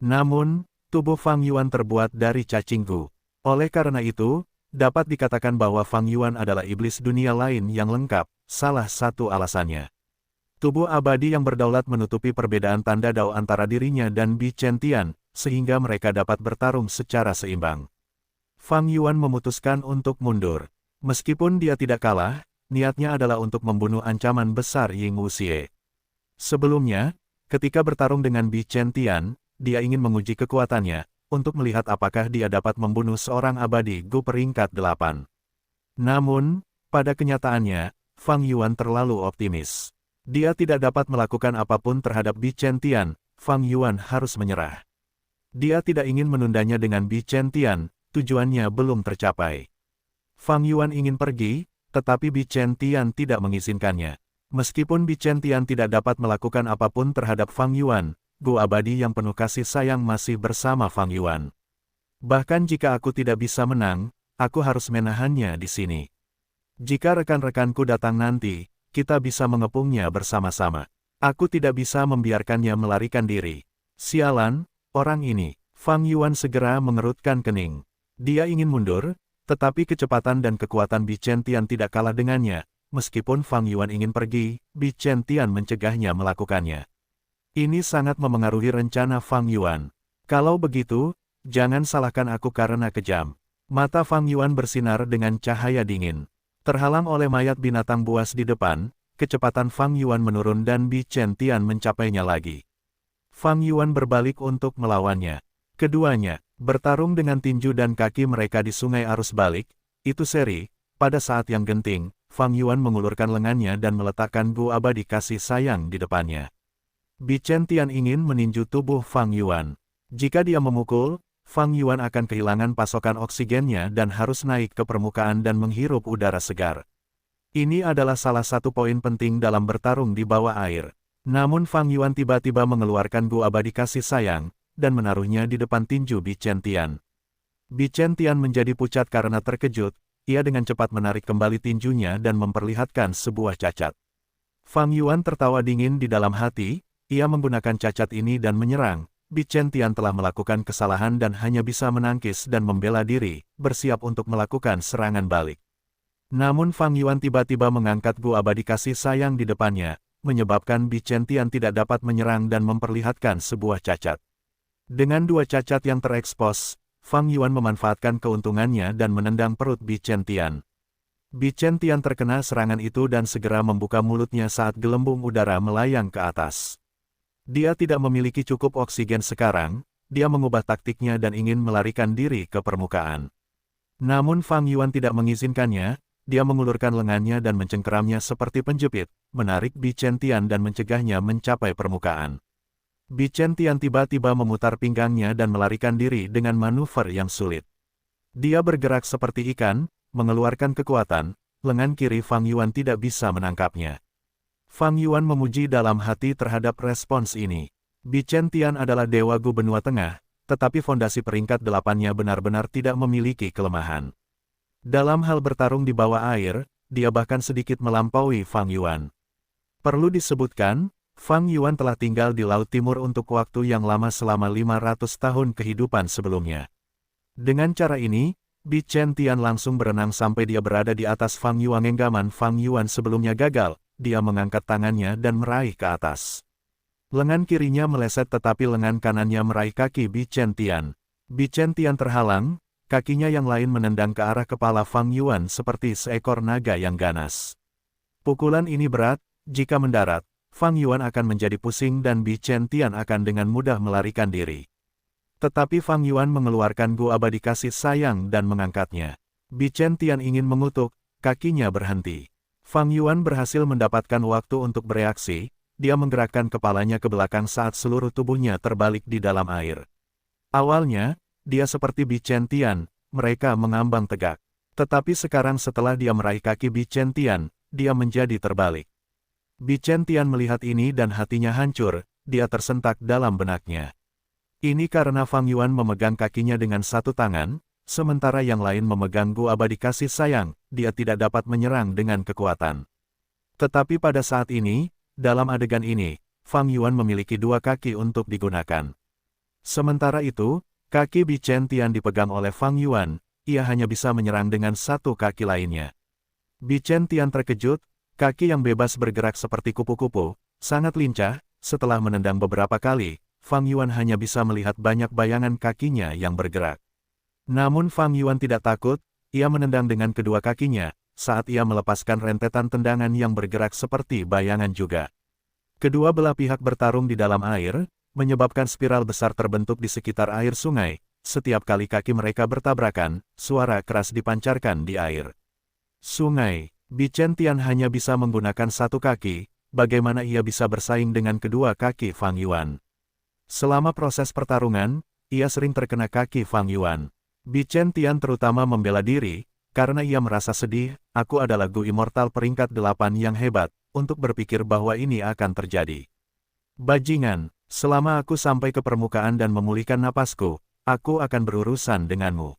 Namun, tubuh Fang Yuan terbuat dari cacing Gu. Oleh karena itu, Dapat dikatakan bahwa Fang Yuan adalah iblis dunia lain yang lengkap, salah satu alasannya. Tubuh abadi yang berdaulat menutupi perbedaan tanda dao antara dirinya dan Bi Chen Tian, sehingga mereka dapat bertarung secara seimbang. Fang Yuan memutuskan untuk mundur. Meskipun dia tidak kalah, niatnya adalah untuk membunuh ancaman besar Ying Wuxie. Sebelumnya, ketika bertarung dengan Bi Chen Tian, dia ingin menguji kekuatannya, untuk melihat apakah dia dapat membunuh seorang abadi Gu peringkat 8. Namun, pada kenyataannya, Fang Yuan terlalu optimis. Dia tidak dapat melakukan apapun terhadap Bi Chen Tian, Fang Yuan harus menyerah. Dia tidak ingin menundanya dengan Bi Chen Tian, tujuannya belum tercapai. Fang Yuan ingin pergi, tetapi Bi Chen Tian tidak mengizinkannya. Meskipun Bi Chen Tian tidak dapat melakukan apapun terhadap Fang Yuan, Gu abadi yang penuh kasih sayang masih bersama Fang Yuan. Bahkan jika aku tidak bisa menang, aku harus menahannya di sini. Jika rekan-rekanku datang nanti, kita bisa mengepungnya bersama-sama. Aku tidak bisa membiarkannya melarikan diri. Sialan, orang ini. Fang Yuan segera mengerutkan kening. Dia ingin mundur, tetapi kecepatan dan kekuatan Bi Chen Tian tidak kalah dengannya. Meskipun Fang Yuan ingin pergi, Bi Chen Tian mencegahnya melakukannya. Ini sangat memengaruhi rencana Fang Yuan. Kalau begitu, jangan salahkan aku karena kejam. Mata Fang Yuan bersinar dengan cahaya dingin. Terhalang oleh mayat binatang buas di depan, kecepatan Fang Yuan menurun dan Bi Chen Tian mencapainya lagi. Fang Yuan berbalik untuk melawannya. Keduanya bertarung dengan tinju dan kaki mereka di sungai arus balik. Itu seri, pada saat yang genting, Fang Yuan mengulurkan lengannya dan meletakkan Gu abadi kasih sayang di depannya. Bi Chen Tian ingin meninju tubuh Fang Yuan. Jika dia memukul, Fang Yuan akan kehilangan pasokan oksigennya dan harus naik ke permukaan dan menghirup udara segar. Ini adalah salah satu poin penting dalam bertarung di bawah air. Namun Fang Yuan tiba-tiba mengeluarkan Gu abadi kasih sayang, dan menaruhnya di depan tinju Bi Chen Tian. Bi Chen Tian menjadi pucat karena terkejut, ia dengan cepat menarik kembali tinjunya dan memperlihatkan sebuah cacat. Fang Yuan tertawa dingin di dalam hati. Ia menggunakan cacat ini dan menyerang. Bi Chen Tian telah melakukan kesalahan dan hanya bisa menangkis dan membela diri, bersiap untuk melakukan serangan balik. Namun Fang Yuan tiba-tiba mengangkat Gu abadi kasih sayang di depannya, menyebabkan Bi Chen Tian tidak dapat menyerang dan memperlihatkan sebuah cacat. Dengan dua cacat yang terekspos, Fang Yuan memanfaatkan keuntungannya dan menendang perut Bi Chen Tian. Bi Chen Tian terkena serangan itu dan segera membuka mulutnya saat gelembung udara melayang ke atas. Dia tidak memiliki cukup oksigen sekarang, dia mengubah taktiknya dan ingin melarikan diri ke permukaan. Namun Fang Yuan tidak mengizinkannya, dia mengulurkan lengannya dan mencengkeramnya seperti penjepit, menarik Bi Chen Tian dan mencegahnya mencapai permukaan. Bi Chen Tian tiba-tiba memutar pinggangnya dan melarikan diri dengan manuver yang sulit. Dia bergerak seperti ikan, mengeluarkan kekuatan, lengan kiri Fang Yuan tidak bisa menangkapnya. Fang Yuan memuji dalam hati terhadap respons ini. Bi Chen Tian adalah dewa Gu benua tengah, tetapi fondasi peringkat 8-nya benar-benar tidak memiliki kelemahan. Dalam hal bertarung di bawah air, dia bahkan sedikit melampaui Fang Yuan. Perlu disebutkan, Fang Yuan telah tinggal di Laut Timur untuk waktu yang lama selama 500 tahun kehidupan sebelumnya. Dengan cara ini, Bi Chen Tian langsung berenang sampai dia berada di atas Fang Yuan. Genggaman Fang Yuan sebelumnya gagal. Dia mengangkat tangannya dan meraih ke atas. Lengan kirinya meleset tetapi lengan kanannya meraih kaki Bi Chen Tian. Bi Chen Tian terhalang, kakinya yang lain menendang ke arah kepala Fang Yuan seperti seekor naga yang ganas. Pukulan ini berat, jika mendarat, Fang Yuan akan menjadi pusing dan Bi Chen Tian akan dengan mudah melarikan diri. Tetapi Fang Yuan mengeluarkan Gu abadi kasih sayang dan mengangkatnya. Bi Chen Tian ingin mengutuk, kakinya berhenti. Fang Yuan berhasil mendapatkan waktu untuk bereaksi, dia menggerakkan kepalanya ke belakang saat seluruh tubuhnya terbalik di dalam air. Awalnya, dia seperti Bi Chen Tian, mereka mengambang tegak. Tetapi sekarang setelah dia meraih kaki Bi Chen Tian, dia menjadi terbalik. Bi Chen Tian melihat ini dan hatinya hancur, dia tersentak dalam benaknya. Ini karena Fang Yuan memegang kakinya dengan satu tangan, sementara yang lain memegang Gu abadi kasih sayang, dia tidak dapat menyerang dengan kekuatan. Tetapi pada saat ini, dalam adegan ini, Fang Yuan memiliki dua kaki untuk digunakan. Sementara itu, kaki Bi Chen Tian dipegang oleh Fang Yuan, ia hanya bisa menyerang dengan satu kaki lainnya. Bichen Tian terkejut, kaki yang bebas bergerak seperti kupu-kupu, sangat lincah. Setelah menendang beberapa kali, Fang Yuan hanya bisa melihat banyak bayangan kakinya yang bergerak. Namun Fang Yuan tidak takut, ia menendang dengan kedua kakinya, saat ia melepaskan rentetan tendangan yang bergerak seperti bayangan juga. Kedua belah pihak bertarung di dalam air, menyebabkan spiral besar terbentuk di sekitar air sungai. Setiap kali kaki mereka bertabrakan, suara keras dipancarkan di air sungai. Bichen Tian hanya bisa menggunakan satu kaki, bagaimana ia bisa bersaing dengan kedua kaki Fang Yuan. Selama proses pertarungan, ia sering terkena kaki Fang Yuan. Bichen Tian terutama membela diri, karena ia merasa sedih. Aku adalah Gu Immortal peringkat 8 yang hebat, untuk berpikir bahwa ini akan terjadi. Bajingan, selama aku sampai ke permukaan dan memulihkan napasku, aku akan berurusan denganmu.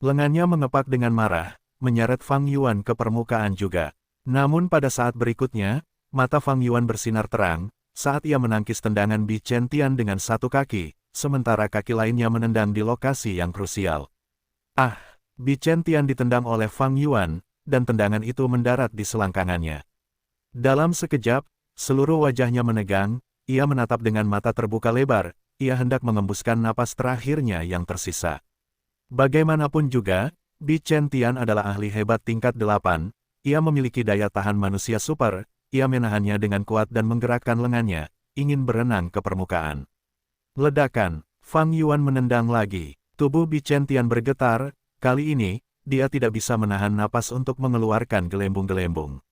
Lengannya mengepak dengan marah, menyeret Fang Yuan ke permukaan juga. Namun pada saat berikutnya, mata Fang Yuan bersinar terang, saat ia menangkis tendangan Bichen Tian dengan satu kaki, sementara kaki lainnya menendang di lokasi yang krusial. Ah! Bichen Tian ditendang oleh Fang Yuan, dan tendangan itu mendarat di selangkangannya. Dalam sekejap, seluruh wajahnya menegang, ia menatap dengan mata terbuka lebar, ia hendak mengembuskan napas terakhirnya yang tersisa. Bagaimanapun juga, Bichen Tian adalah ahli hebat tingkat 8, ia memiliki daya tahan manusia super. Ia menahannya dengan kuat dan menggerakkan lengannya, ingin berenang ke permukaan. Ledakan, Fang Yuan menendang lagi. Tubuh Bichen Tian bergetar, kali ini, dia tidak bisa menahan napas untuk mengeluarkan gelembung-gelembung.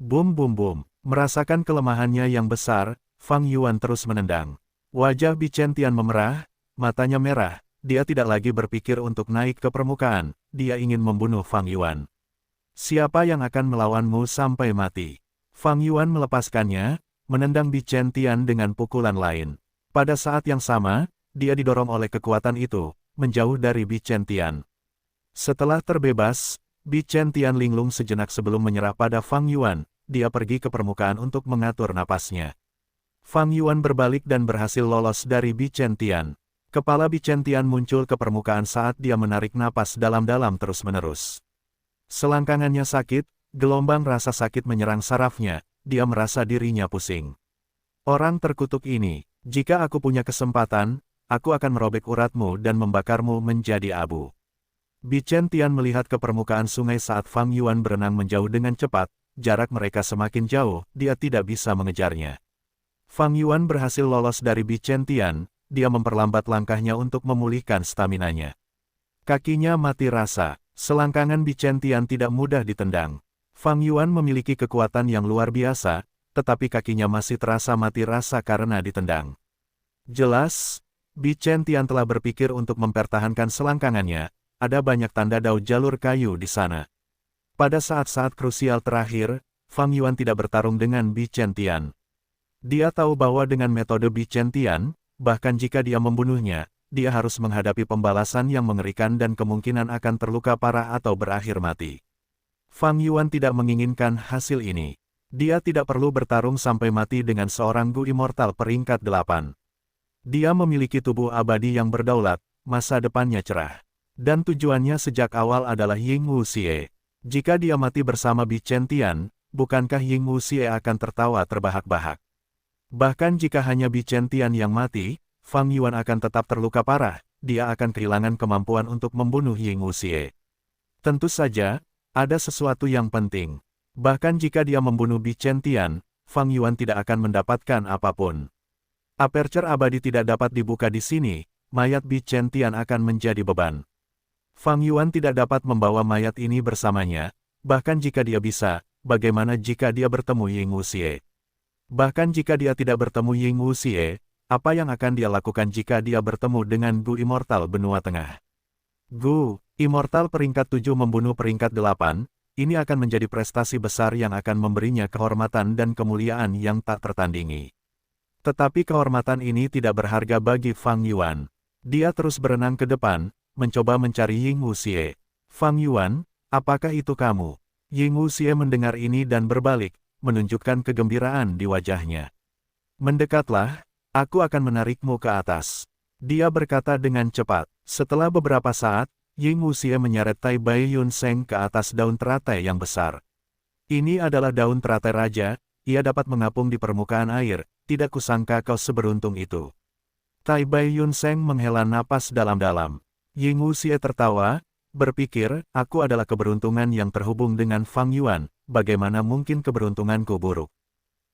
Bum bum bum, merasakan kelemahannya yang besar, Fang Yuan terus menendang. Wajah Bichen Tian memerah, matanya merah, dia tidak lagi berpikir untuk naik ke permukaan, dia ingin membunuh Fang Yuan. Siapa yang akan melawanmu sampai mati? Fang Yuan melepaskannya, menendang Bichen Tian dengan pukulan lain. Pada saat yang sama, dia didorong oleh kekuatan itu, menjauh dari Bichen Tian. Setelah terbebas, Bichen Tian linglung sejenak sebelum menyerah pada Fang Yuan, dia pergi ke permukaan untuk mengatur napasnya. Fang Yuan berbalik dan berhasil lolos dari Bichen Tian. Kepala Bichen Tian muncul ke permukaan saat dia menarik napas dalam-dalam terus-menerus. Selangkangannya sakit. Gelombang rasa sakit menyerang sarafnya, dia merasa dirinya pusing. Orang terkutuk ini, jika aku punya kesempatan, aku akan merobek uratmu dan membakarmu menjadi abu. Bichen Tian melihat ke permukaan sungai saat Fang Yuan berenang menjauh dengan cepat, jarak mereka semakin jauh, dia tidak bisa mengejarnya. Fang Yuan berhasil lolos dari Bichen Tian, dia memperlambat langkahnya untuk memulihkan staminanya. Kakinya mati rasa, selangkangan Bichen Tian tidak mudah ditendang. Fang Yuan memiliki kekuatan yang luar biasa, tetapi kakinya masih terasa mati rasa karena ditendang. Jelas, Bichen Tian telah berpikir untuk mempertahankan selangkangannya, ada banyak tanda dao jalur kayu di sana. Pada saat-saat krusial terakhir, Fang Yuan tidak bertarung dengan Bichen Tian. Dia tahu bahwa dengan metode Bichen Tian, bahkan jika dia membunuhnya, dia harus menghadapi pembalasan yang mengerikan dan kemungkinan akan terluka parah atau berakhir mati. Fang Yuan tidak menginginkan hasil ini. Dia tidak perlu bertarung sampai mati dengan seorang Gu Immortal peringkat 8. Dia memiliki tubuh abadi yang berdaulat, masa depannya cerah. Dan tujuannya sejak awal adalah Ying Wuxie. Jika dia mati bersama Bichen Tian, bukankah Ying Wuxie akan tertawa terbahak-bahak? Bahkan jika hanya Bichen Tian yang mati, Fang Yuan akan tetap terluka parah, dia akan kehilangan kemampuan untuk membunuh Ying Wuxie. Tentu saja, ada sesuatu yang penting. Bahkan jika dia membunuh Bichen Tian, Fang Yuan tidak akan mendapatkan apapun. Aperture abadi tidak dapat dibuka di sini, mayat Bichen Tian akan menjadi beban. Fang Yuan tidak dapat membawa mayat ini bersamanya, bahkan jika dia bisa, bagaimana jika dia bertemu Ying Wuxie? Bahkan jika dia tidak bertemu Ying Wuxie, apa yang akan dia lakukan jika dia bertemu dengan Gu Immortal Benua Tengah? Gu Immortal peringkat 7 membunuh peringkat 8, ini akan menjadi prestasi besar yang akan memberinya kehormatan dan kemuliaan yang tak tertandingi. Tetapi kehormatan ini tidak berharga bagi Fang Yuan. Dia terus berenang ke depan, mencoba mencari Ying Wuxie. Fang Yuan, apakah itu kamu? Ying Wuxie mendengar ini dan berbalik, menunjukkan kegembiraan di wajahnya. Mendekatlah, aku akan menarikmu ke atas. Dia berkata dengan cepat. Setelah beberapa saat, Ying Wuxie menyeret Tai Bai Yun Seng ke atas daun teratai yang besar. Ini adalah daun teratai raja, ia dapat mengapung di permukaan air, tidak kusangka kau seberuntung itu. Tai Bai Yun Seng menghela napas dalam-dalam. Ying Wuxie tertawa, berpikir, aku adalah keberuntungan yang terhubung dengan Fang Yuan, bagaimana mungkin keberuntunganku buruk.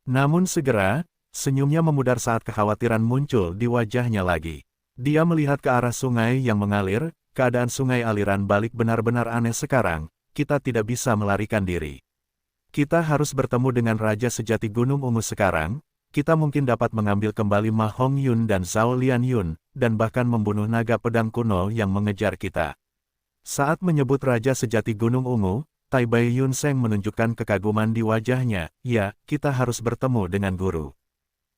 Namun segera, senyumnya memudar saat kekhawatiran muncul di wajahnya lagi. Dia melihat ke arah sungai yang mengalir, keadaan sungai aliran balik benar-benar aneh sekarang, kita tidak bisa melarikan diri. Kita harus bertemu dengan Raja Sejati Gunung Ungu sekarang, kita mungkin dapat mengambil kembali Ma Hong Yun dan Zhao Lian Yun, dan bahkan membunuh naga pedang kuno yang mengejar kita. Saat menyebut Raja Sejati Gunung Ungu, Tai Bai Yun Seng menunjukkan kekaguman di wajahnya, ya, kita harus bertemu dengan guru.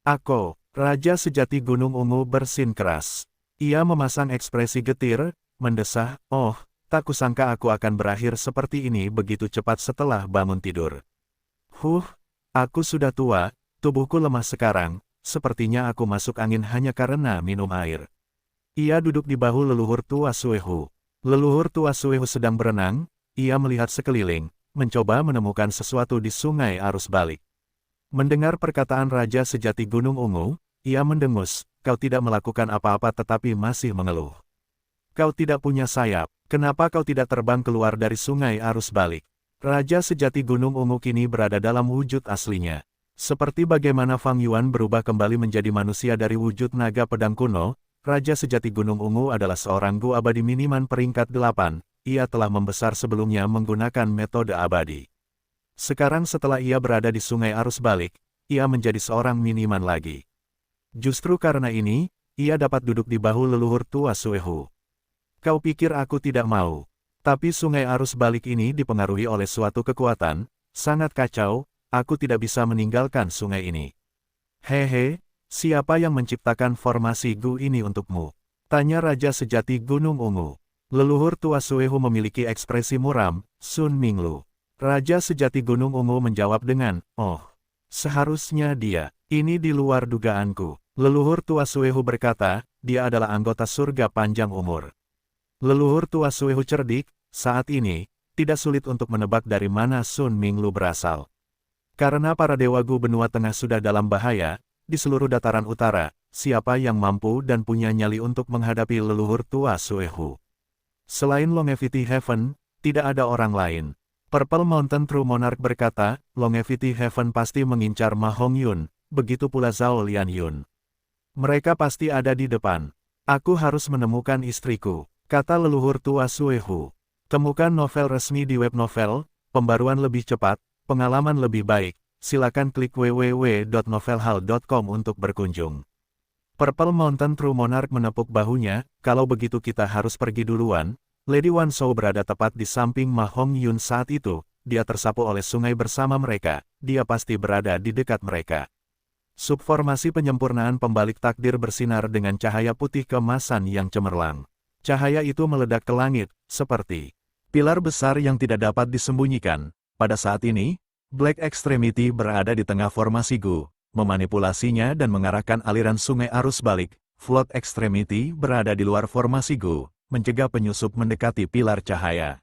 Aku, Raja Sejati Gunung Ungu bersin keras. Ia memasang ekspresi getir, mendesah, oh, tak kusangka aku akan berakhir seperti ini begitu cepat setelah bangun tidur. Aku sudah tua, tubuhku lemah sekarang, sepertinya aku masuk angin hanya karena minum air. Ia duduk di bahu leluhur tua Suehu. Leluhur tua Suehu sedang berenang, ia melihat sekeliling, mencoba menemukan sesuatu di sungai arus balik. Mendengar perkataan Raja Sejati Gunung Ungu, ia mendengus, kau tidak melakukan apa-apa tetapi masih mengeluh. Kau tidak punya sayap, kenapa kau tidak terbang keluar dari sungai arus balik? Raja Sejati Gunung Ungu kini berada dalam wujud aslinya. Seperti bagaimana Fang Yuan berubah kembali menjadi manusia dari wujud naga pedang kuno, Raja Sejati Gunung Ungu adalah seorang Gu abadi miniman peringkat 8, ia telah membesar sebelumnya menggunakan metode abadi. Sekarang setelah ia berada di sungai arus balik, ia menjadi seorang miniman lagi. Justru karena ini, ia dapat duduk di bahu leluhur tua Suehu. Kau pikir aku tidak mau? Tapi sungai arus balik ini dipengaruhi oleh suatu kekuatan, sangat kacau, aku tidak bisa meninggalkan sungai ini. Hehe, siapa yang menciptakan formasi Gu ini untukmu? Tanya Raja Sejati Gunung Ungu. Leluhur tua Suehu memiliki ekspresi muram, Sun Minglu. Raja Sejati Gunung Ungu menjawab dengan, oh, seharusnya dia, ini di luar dugaanku. Leluhur tua Suehu berkata, dia adalah anggota surga panjang umur. Leluhur tua Suehu cerdik, saat ini, tidak sulit untuk menebak dari mana Sun Minglu berasal. Karena para dewa Gu benua tengah sudah dalam bahaya, di seluruh dataran utara, siapa yang mampu dan punya nyali untuk menghadapi leluhur tua Suehu? Selain Longevity Heaven, tidak ada orang lain. Purple Mountain True Monarch berkata, Longevity Heaven pasti mengincar Ma Hong Yun, begitu pula Zhao Lian Yun. Mereka pasti ada di depan. Aku harus menemukan istriku, kata leluhur tua Suehu. Temukan novel resmi di web novel, pembaruan lebih cepat, pengalaman lebih baik, silakan klik www.novelhall.com untuk berkunjung. Purple Mountain True Monarch menepuk bahunya, kalau begitu kita harus pergi duluan. Lady Wan Shou berada tepat di samping Ma Hong Yun saat itu, dia tersapu oleh sungai bersama mereka, dia pasti berada di dekat mereka. Subformasi penyempurnaan pembalik takdir bersinar dengan cahaya putih keemasan yang cemerlang. Cahaya itu meledak ke langit, seperti pilar besar yang tidak dapat disembunyikan. Pada saat ini, Black Extremity berada di tengah formasi Gu, memanipulasinya dan mengarahkan aliran sungai arus balik. Float Extremity berada di luar formasi Gu, mencegah penyusup mendekati pilar cahaya.